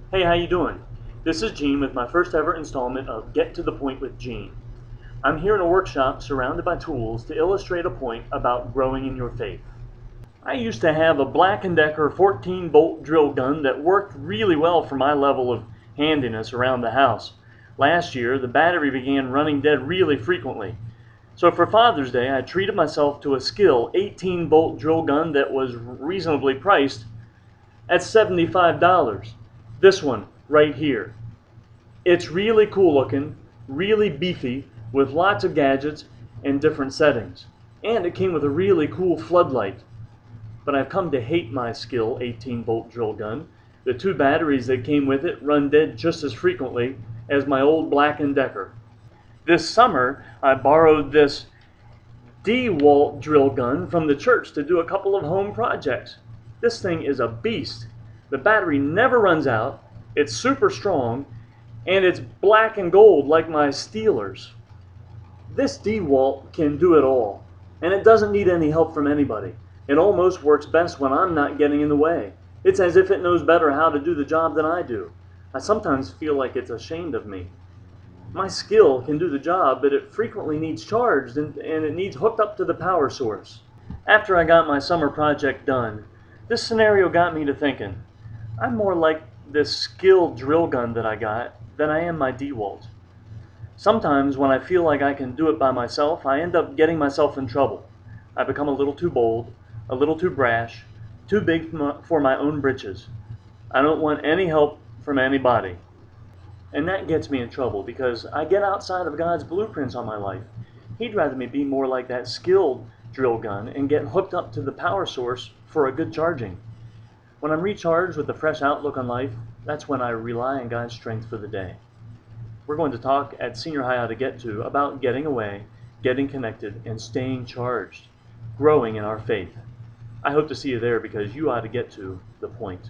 Hey, how you doing? This is Gene with my first ever installment of Get to the Point with Gene. I'm here in a workshop surrounded by tools to illustrate a point about growing in your faith. I used to have a Black & Decker 14-bolt drill gun that worked really well for my level of handiness around the house. Last year, the battery began running dead really frequently. So for Father's Day, I treated myself to a Skill 18-bolt drill gun that was reasonably priced at $75. This one right here. It's really cool looking, really beefy, with lots of gadgets and different settings. And it came with a really cool floodlight. But I've come to hate my Skill 18-bolt drill gun. The two batteries that came with it run dead just as frequently as my old Black & Decker. This summer, I borrowed this DeWalt drill gun from the church to do a couple of home projects. This thing is a beast. The battery never runs out, it's super strong, and it's black and gold like my Steelers. This DeWalt can do it all, and it doesn't need any help from anybody. It almost works best when I'm not getting in the way. It's as if it knows better how to do the job than I do. I sometimes feel like it's ashamed of me. My Skill can do the job, but it frequently needs charged and it needs hooked up to the power source. After I got my summer project done, this scenario got me to thinking, I'm more like this Skill drill gun that I got than I am my DeWalt. Sometimes when I feel like I can do it by myself, I end up getting myself in trouble. I become a little too bold, a little too brash, too big for my own britches. I don't want any help from anybody. And that gets me in trouble because I get outside of God's blueprints on my life. He'd rather me be more like that skilled drill gun and get hooked up to the power source for a good charging. When I'm recharged with a fresh outlook on life, that's when I rely on God's strength for the day. We're going to talk at Senior High How to Get To about getting away, getting connected, and staying charged, growing in our faith. I hope to see you there because you ought to get to the point.